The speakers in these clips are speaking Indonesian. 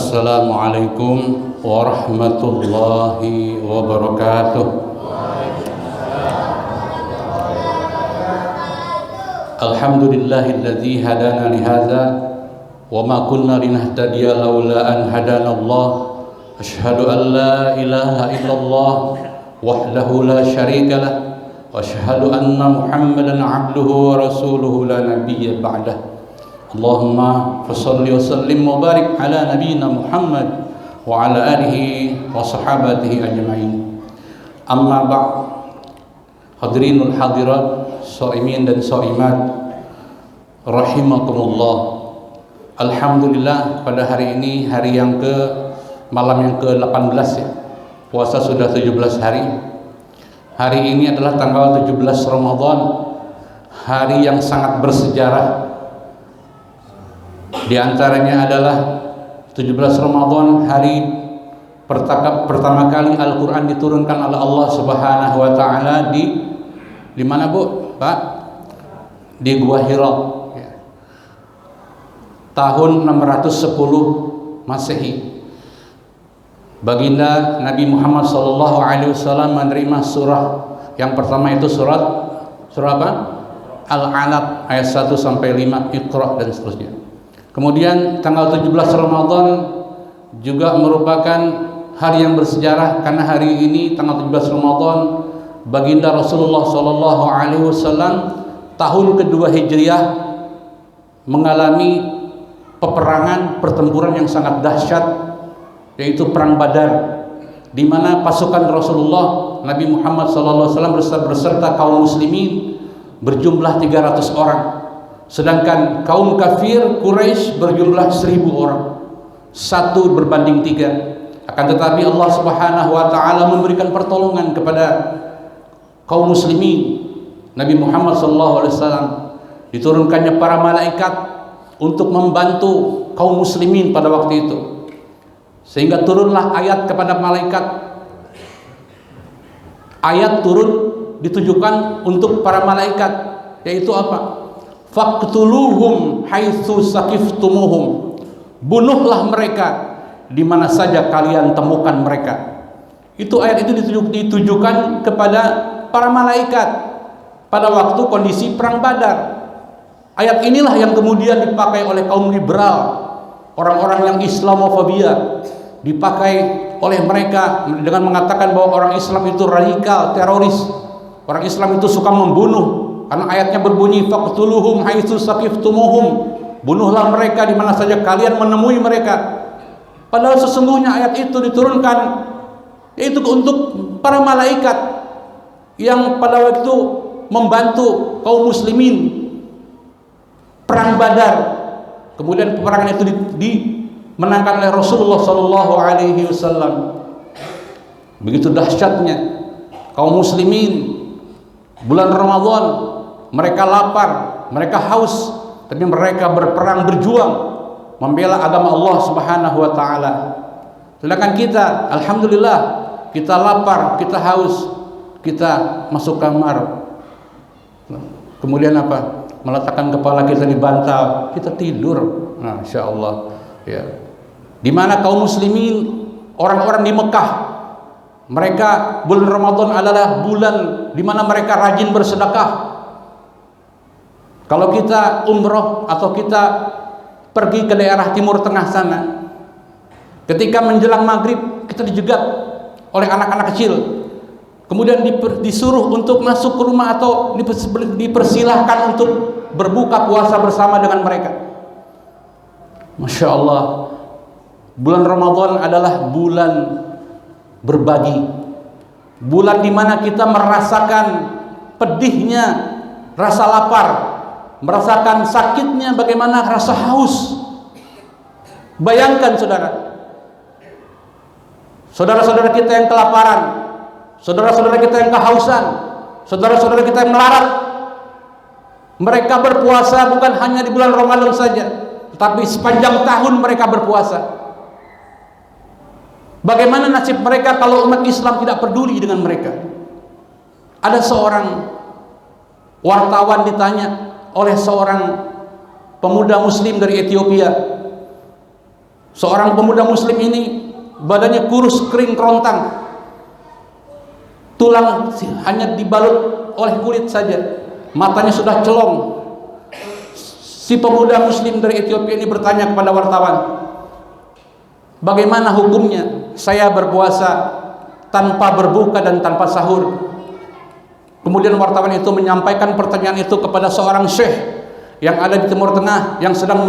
Assalamualaikum warahmatullahi wabarakatuh. Alhamdulillahilladzi hadana lihadza wa ma kunna linahtadiya laula an hadana Allah. Asyhadu an la ilaha illallah wahdahu la syarika lah wa asyhadu anna Muhammadan abduhu wa rasuluhu la nabiyya ba'dah. Allahumma fassalli wa sallim wa barik ala nabiyyina Muhammad wa ala alihi wa sahabatihi ajma'in. Amma ba'd. Hadirinul hadirat, shaimin dan shaimat rahimakumullah. Alhamdulillah, pada hari ini hari yang malam yang ke-18 ya. Puasa sudah 17 hari. Hari ini adalah tanggal 17 Ramadan, hari yang sangat bersejarah. Di antaranya adalah 17 Ramadan, hari pertama kali Al-Quran diturunkan oleh Allah Subhanahu wa Ta'ala di mana Bu? Pak? Di Gua Hira ya. Tahun 610 Masehi. Baginda Nabi Muhammad SAW menerima surah yang pertama, itu surah apa? Al-Alaq ayat 1 sampai 5, Iqra dan seterusnya. Kemudian tanggal 17 Ramadan juga merupakan hari yang bersejarah, karena hari ini tanggal 17 Ramadan baginda Rasulullah SAW tahun kedua Hijriah mengalami pertempuran yang sangat dahsyat, yaitu perang Badar, di mana pasukan Rasulullah Nabi Muhammad SAW beserta kaum muslimin berjumlah 300 orang. Sedangkan kaum kafir Quraisy berjumlah 1000 orang, 1 berbanding 3. Akan tetapi Allah Subhanahu wa Ta'ala memberikan pertolongan kepada kaum muslimin. Nabi Muhammad SAW diturunkannya para malaikat untuk membantu kaum muslimin pada waktu itu, sehingga turunlah ayat kepada malaikat. Ayat turun ditujukan untuk para malaikat, yaitu apa? Faqtuluhum haitsu saqiftumuhum. Bunuhlah mereka di mana saja kalian temukan mereka. Itu ayat itu ditujukan kepada para malaikat pada waktu kondisi perang Badar. Ayat inilah yang kemudian dipakai oleh kaum liberal, orang-orang yang Islamofobia, dipakai oleh mereka dengan mengatakan bahwa orang Islam itu radikal, teroris. Orang Islam itu suka membunuh. Karena ayatnya berbunyi faqtuluhum haitsu saqiftumuhum. Bunuhlah mereka di mana saja kalian menemui mereka. Padahal sesungguhnya ayat itu diturunkan yaitu untuk para malaikat yang pada waktu membantu kaum muslimin perang Badar. Kemudian peperangan itu dimenangkan oleh Rasulullah SAW. Begitu dahsyatnya kaum muslimin bulan Ramadan. Mereka lapar, mereka haus, tapi mereka berperang, berjuang membela agama Allah Subhanahu wa Ta'ala. Sedangkan kita, alhamdulillah, kita lapar, kita haus, kita masuk kamar, kemudian apa? Meletakkan kepala kita di bantal, kita tidur. Nah, insya Allah ya. Di mana kaum muslimin, orang-orang di Mekah, mereka bulan Ramadan adalah bulan di mana mereka rajin bersedekah. Kalau kita umroh atau kita pergi ke daerah Timur Tengah sana, ketika menjelang maghrib kita dijegat oleh anak-anak kecil, kemudian disuruh untuk masuk ke rumah atau dipersilahkan untuk berbuka puasa bersama dengan mereka. Masya Allah, bulan Ramadan adalah bulan berbagi, bulan di mana kita merasakan pedihnya rasa lapar, merasakan sakitnya bagaimana rasa haus. Bayangkan saudara-saudara kita yang kelaparan, saudara-saudara kita yang kehausan, saudara-saudara kita yang melarat. Mereka berpuasa bukan hanya di bulan Ramadan saja, tetapi sepanjang tahun mereka berpuasa. Bagaimana nasib mereka kalau umat Islam tidak peduli dengan mereka? Ada seorang wartawan ditanya oleh seorang pemuda muslim dari Ethiopia, Seorang pemuda muslim ini badannya kurus, kering, kerontang, tulang hanya dibalut oleh kulit saja, matanya sudah celong. Si pemuda muslim dari Ethiopia ini bertanya kepada wartawan, bagaimana hukumnya saya berpuasa tanpa berbuka dan tanpa sahur? Kemudian wartawan itu menyampaikan pertanyaan itu kepada seorang syekh yang ada di Timur Tengah, yang sedang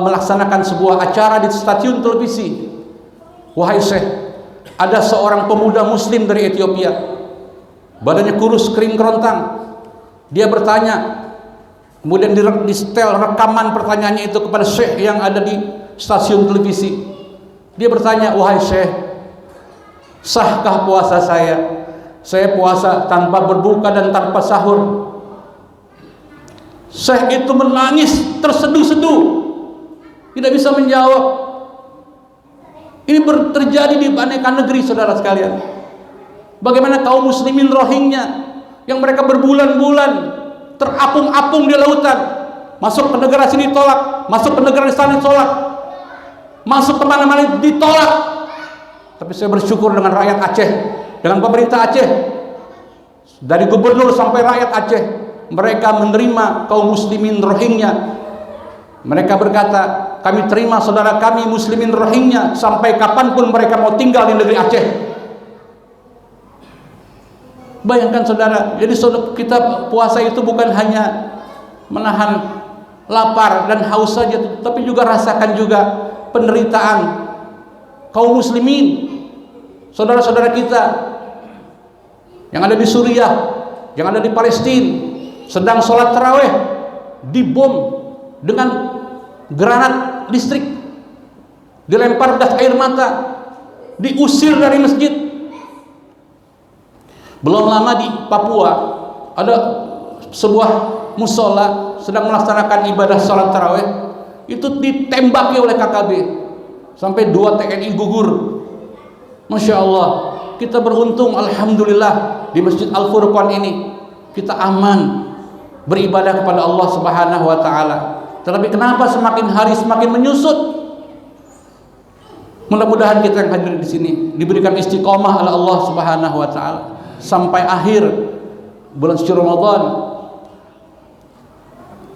melaksanakan sebuah acara di stasiun televisi. Wahai syekh, ada seorang pemuda muslim dari Ethiopia, badannya kurus, kering, kerontang. Dia bertanya, kemudian di setel rekaman pertanyaannya itu kepada syekh yang ada di stasiun televisi. Dia bertanya, wahai syekh, sahkah puasa saya? Saya puasa tanpa berbuka dan tanpa sahur. Syekh itu menangis terseduh-seduh, tidak bisa menjawab. Ini terjadi di aneka negeri, saudara sekalian. Bagaimana kaum muslimin Rohingya yang mereka berbulan-bulan terapung-apung di lautan, masuk ke negara sini ditolak, masuk ke negara sana ditolak, masuk kemana-mana ditolak. Tapi saya bersyukur dengan rakyat Aceh, dengan pemerintah Aceh, dari gubernur sampai rakyat Aceh, mereka menerima kaum muslimin Rohingya. Mereka berkata, kami terima saudara kami muslimin Rohingya sampai kapanpun mereka mau tinggal di negeri Aceh. Bayangkan saudara, jadi kita puasa itu bukan hanya menahan lapar dan haus saja, tapi juga rasakan juga penderitaan kaum muslimin, saudara-saudara kita yang ada di Suriah, yang ada di Palestina, sedang sholat taraweh dibom dengan granat listrik, dilempar gas air mata, diusir dari masjid. Belum lama di Papua ada sebuah musola sedang melaksanakan ibadah sholat taraweh, itu ditembaki oleh KKB sampai 2 TNI gugur. Masya Allah, kita beruntung, alhamdulillah, di Masjid Al-Furqan ini kita aman beribadah kepada Allah Subhanahu wa taala. Tetapi kenapa semakin hari semakin menyusut? Mudah-mudahan kita yang hadir di sini diberikan istiqomah oleh Allah Subhanahu wa taala sampai akhir bulan suci Ramadan.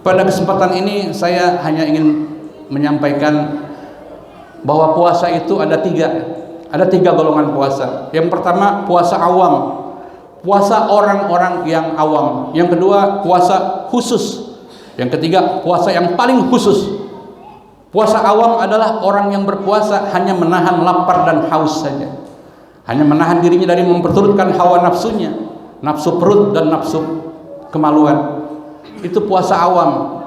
Pada kesempatan ini saya hanya ingin menyampaikan bahwa puasa itu ada tiga golongan puasa. Yang pertama, puasa awam, puasa orang-orang yang awam. Yang kedua, puasa khusus. Yang ketiga, puasa yang paling khusus. Puasa awam adalah orang yang berpuasa hanya menahan lapar dan haus saja, hanya menahan dirinya dari memperturutkan hawa nafsunya, nafsu perut dan nafsu kemaluan. Itu puasa awam.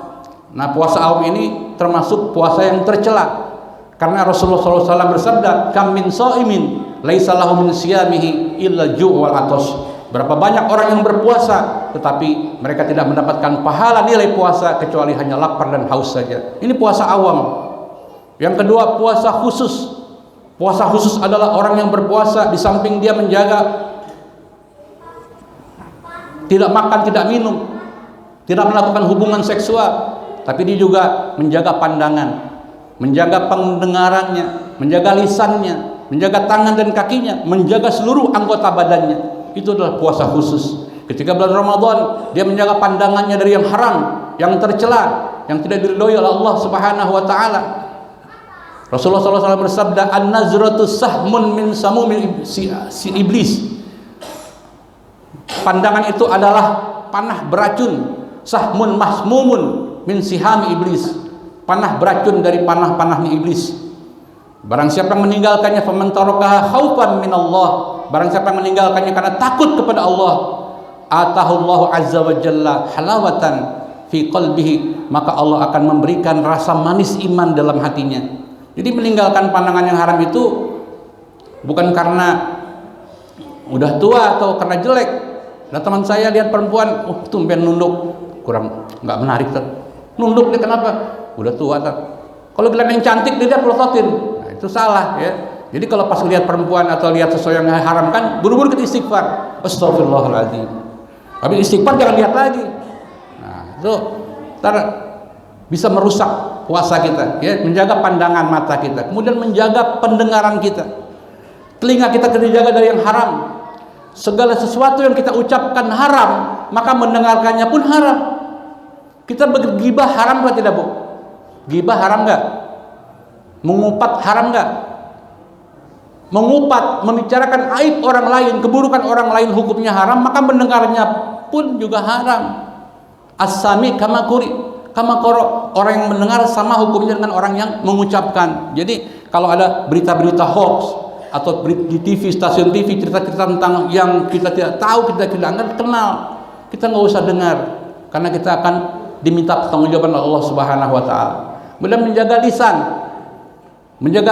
Nah, puasa awam ini termasuk puasa yang tercela, karena Rasulullah SAW bersabda, kam min shaimin laisa lahu min siyamihi illa ju' wal atos. Berapa banyak orang yang berpuasa tetapi mereka tidak mendapatkan pahala nilai puasa kecuali hanya lapar dan haus saja. Ini puasa awam. Yang kedua, puasa khusus. Puasa khusus adalah orang yang berpuasa di samping dia menjaga tidak makan, tidak minum, tidak melakukan hubungan seksual, tapi dia juga menjaga pandangan, menjaga pendengarannya, menjaga lisannya, menjaga tangan dan kakinya, menjaga seluruh anggota badannya. Itu adalah puasa khusus. Ketika bulan Ramadan, dia menjaga pandangannya dari yang haram, yang tercela, yang tidak diridhoi oleh Allah Subhanahu wa taala. Rasulullah SAW bersabda, an-nazratu sahmun min samumil si iblis. Pandangan itu adalah panah beracun, sahmun mahmumun min sihami iblis, panah beracun dari panah-panahnya iblis. Barang siapa yang meninggalkannya, faman tarakaha khaufan min Allah, barang siapa yang meninggalkannya karena takut kepada Allah, atahullahu azza wa jalla halawatan fi qalbihi, maka Allah akan memberikan rasa manis iman dalam hatinya. Jadi meninggalkan pandangan yang haram itu bukan karena udah tua atau karena jelek. Nah, teman saya lihat perempuan, tumben nunduk, kurang nggak menarik tuh. Nunduk dia kenapa? Udah tua tuh. Kalau lihat yang cantik dia pelototin. Nah, itu salah ya. Jadi kalau pas lihat perempuan atau lihat sesuatu yang haram kan buru-buru kita istighfar. Astagfirullahaladzim. Tapi istighfar jangan lihat lagi. Nah, itu ntar bisa merusak puasa kita, ya, menjaga pandangan mata kita, kemudian menjaga pendengaran kita, telinga kita dijaga dari yang haram. Segala sesuatu yang kita ucapkan haram, maka mendengarkannya pun haram. Kita bergibah haram atau tidak, Bu? Gibah haram enggak? Mengupat haram enggak? Mengupat, membicarakan aib orang lain, keburukan orang lain hukumnya haram, maka mendengarnya pun juga haram. As-sami kama qara, orang yang mendengar sama hukumnya dengan orang yang mengucapkan. Jadi kalau ada berita-berita hoax atau di TV, stasiun TV cerita-cerita tentang yang kita tidak tahu, kita tidak akan kenal, kita nggak usah dengar, karena kita akan diminta pertanggungjawaban oleh Allah Subhanahu Wa Taala. Kemudian menjaga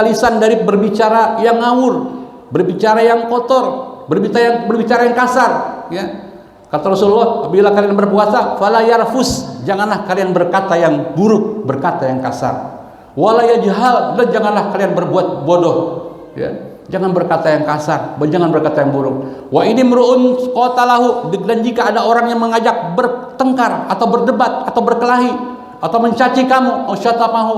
lisan dari berbicara yang ngawur, berbicara yang kotor, berbicara yang kasar, ya. Kata Rasulullah, apabila kalian berpuasa, fala yarfus, janganlah kalian berkata yang buruk, berkata yang kasar. Wala yajhal, dan janganlah kalian berbuat bodoh, ya. Jangan berkata yang kasar, jangan berkata yang buruk. Wa ini mru'un qatalahu, dan jika ada orang yang mengajak bertengkar atau berdebat atau berkelahi atau mencaci kamu, au syatamahu,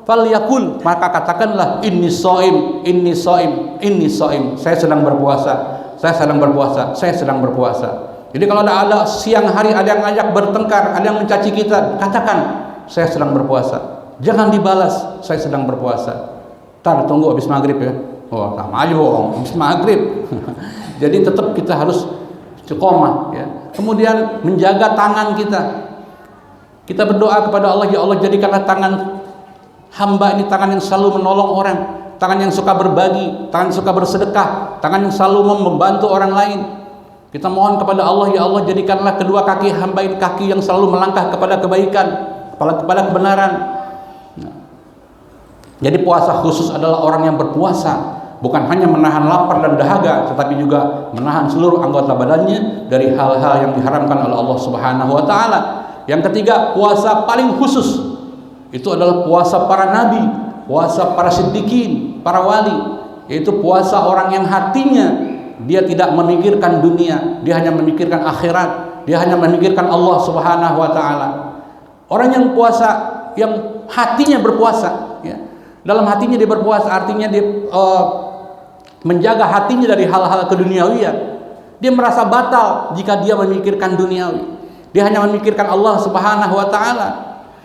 falyakul, maka katakanlah inni shaim, inni shaim, inni shaim. Saya sedang berpuasa, saya sedang berpuasa, saya sedang berpuasa. Jadi kalau ada siang hari ada yang ngajak bertengkar, ada yang mencaci kita, katakan saya sedang berpuasa. Jangan dibalas, saya sedang berpuasa. Tar tunggu habis maghrib ya. Oh, sama aja bohong, habis maghrib. Jadi tetap kita harus istiqomah, ya. Kemudian menjaga tangan kita. Kita berdoa kepada Allah, ya Allah jadikanlah tangan hamba ini tangan yang selalu menolong orang, tangan yang suka berbagi, tangan yang suka bersedekah, tangan yang selalu membantu orang lain. Kita mohon kepada Allah, ya Allah jadikanlah kedua kaki hamba ini kaki yang selalu melangkah kepada kebaikan, kepada kebenaran. Jadi puasa khusus adalah orang yang berpuasa bukan hanya menahan lapar dan dahaga, tetapi juga menahan seluruh anggota badannya dari hal-hal yang diharamkan oleh Allah Subhanahu Wa Taala. Yang ketiga, puasa paling khusus itu adalah puasa para nabi, puasa para siddiqin, para wali, yaitu puasa orang yang hatinya dia tidak memikirkan dunia, dia hanya memikirkan akhirat, dia hanya memikirkan Allah Subhanahu Wa Taala. Orang yang puasa, yang hatinya berpuasa, ya, dalam hatinya dia berpuasa, artinya dia menjaga hatinya dari hal-hal keduniawian. Dia merasa batal jika dia memikirkan duniawi. Dia hanya memikirkan Allah Subhanahu Wa Taala.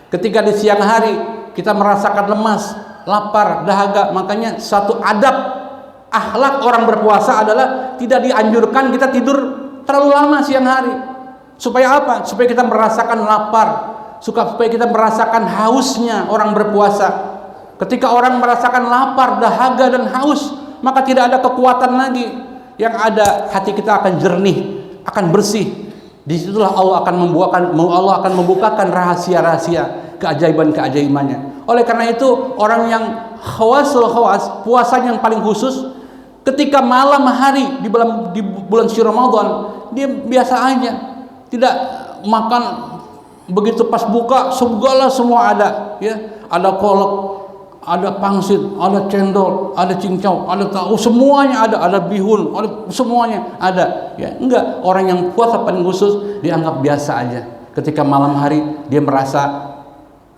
Ketika di siang hari kita merasakan lemas, lapar, dahaga, makanya satu adab akhlak orang berpuasa adalah tidak dianjurkan kita tidur terlalu lama siang hari. Supaya apa? Supaya kita merasakan lapar, supaya kita merasakan hausnya orang berpuasa. Ketika orang merasakan lapar, dahaga dan haus, maka tidak ada kekuatan lagi. Yang ada hati kita akan jernih, akan bersih. Disitulah Allah akan membukakan rahasia-rahasia, keajaiban-keajaibannya. Oleh karena itu orang yang khawasul khawas, puasanya yang paling khusus, ketika malam hari di bulan suci Ramadan, dia biasa aja, tidak makan, begitu pas buka segala semua ada, ya, ada kolak, ada pangsit, ada cendol, ada cincau, ada tahu, semuanya ada bihun, ada semuanya ada. Ya, enggak, orang yang puasa paling khusus dianggap biasa aja. Ketika malam hari dia merasa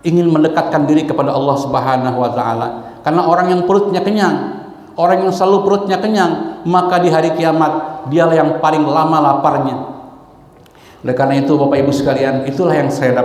ingin mendekatkan diri kepada Allah Subhanahu Wa Taala. Karena orang yang perutnya kenyang, orang yang selalu perutnya kenyang, maka di hari kiamat dialah yang paling lama laparnya. Oleh karena itu Bapak Ibu sekalian, itulah yang saya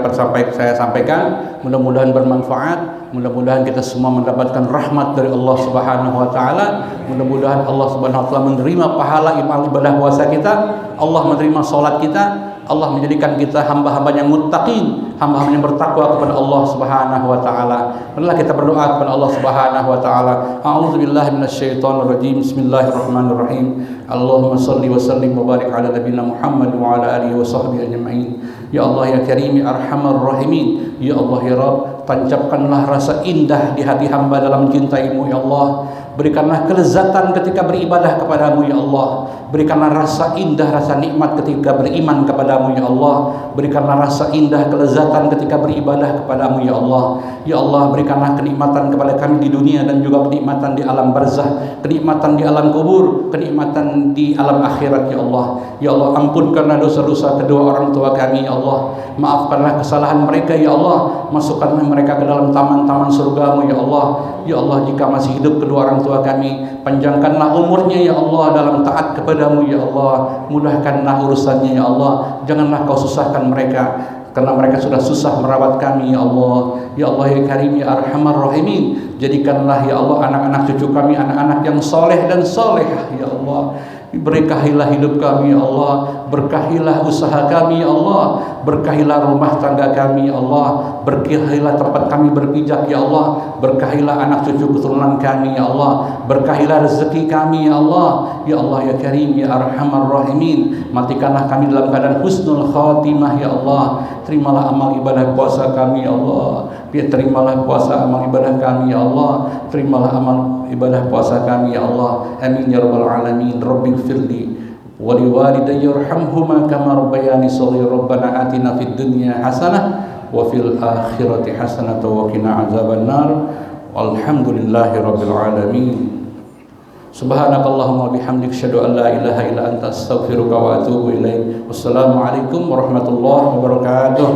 sampaikan. Mudah-mudahan bermanfaat, mudah-mudahan kita semua mendapatkan rahmat dari Allah Subhanahu Wa Taala. Mudah-mudahan Allah Subhanahu Wa Taala menerima pahala ibadah puasa kita, Allah menerima sholat kita, Allah menjadikan kita hamba-hamba yang muttaqin, hamba-hamba yang bertakwa kepada Allah Subhanahu Wa Taala. Marilah kita berdoa kepada Allah Subhanahu Wa Taala. A'udzubillahi minasyaitonirrajim. Bismillahirrahmanirrahim. Allahumma shalli wa sallim wa barik ala nabiyyina Muhammad wa ala alihi wa sahbihi ajma'in. Ya Allah ya Karim ya Arhamar Rahimin. Ya Allah ya Rabb, tancapkanlah rasa indah di hati hamba dalam cinta-Mu ya Allah. Berikanlah kelezatan ketika beribadah kepadamu ya Allah. Berikanlah rasa indah, rasa nikmat ketika beriman kepadamu ya Allah. Berikanlah rasa indah, kelezatan ketika beribadah kepadamu ya Allah. Ya Allah, berikanlah kenikmatan kepada kami di dunia dan juga kenikmatan di alam barzah, kenikmatan di alam kubur, kenikmatan di alam akhirat ya Allah. Ya Allah, ampunkanlah dosa-dosa kedua orang tua kami ya Allah. Maafkanlah kesalahan mereka ya Allah. Masukkanlah mereka ke dalam taman-taman surgamu ya Allah. Ya Allah, jika masih hidup kedua orang tua kami, panjangkanlah umurnya ya Allah dalam taat kepadamu ya Allah. Mudahkanlah urusannya ya Allah. Janganlah kau susahkan mereka, karena mereka sudah susah merawat kami ya Allah. Ya Allah ya Karim ya Arhamar Rahimin, jadikanlah ya Allah anak-anak cucu kami anak-anak yang soleh dan solehah ya Allah. Berkahilah hidup kami ya Allah, berkahilah usaha kami ya Allah, berkahilah rumah tangga kami ya Allah, berkahilah tempat kami berpijak ya Allah, berkahilah anak cucu keturunan kami ya Allah, berkahilah rezeki kami ya Allah. Ya Allah ya Karim ya Arhamar Rahimin, matikanlah kami dalam keadaan husnul khatimah ya Allah. Terimalah amal ibadah puasa kami ya Allah. Terimalah puasa amal ibadah kami ya Allah. Terimalah amal ibadah puasa kami ya Allah. Amin ya rabbal alamin. Rabbighfirli wa liwalidayya warhamhuma kama rabbayani shaghira. Rabbana atina fid dunya hasanah wa fil akhirati hasanah wa qina azabannar. Walhamdulillahi rabbil alamin. Subhanakallahumma bihamdik asyhadu an la ilaha illa anta astaghfiruka wa atubu ilaik. Wassalamualaikum warahmatullahi wabarakatuh.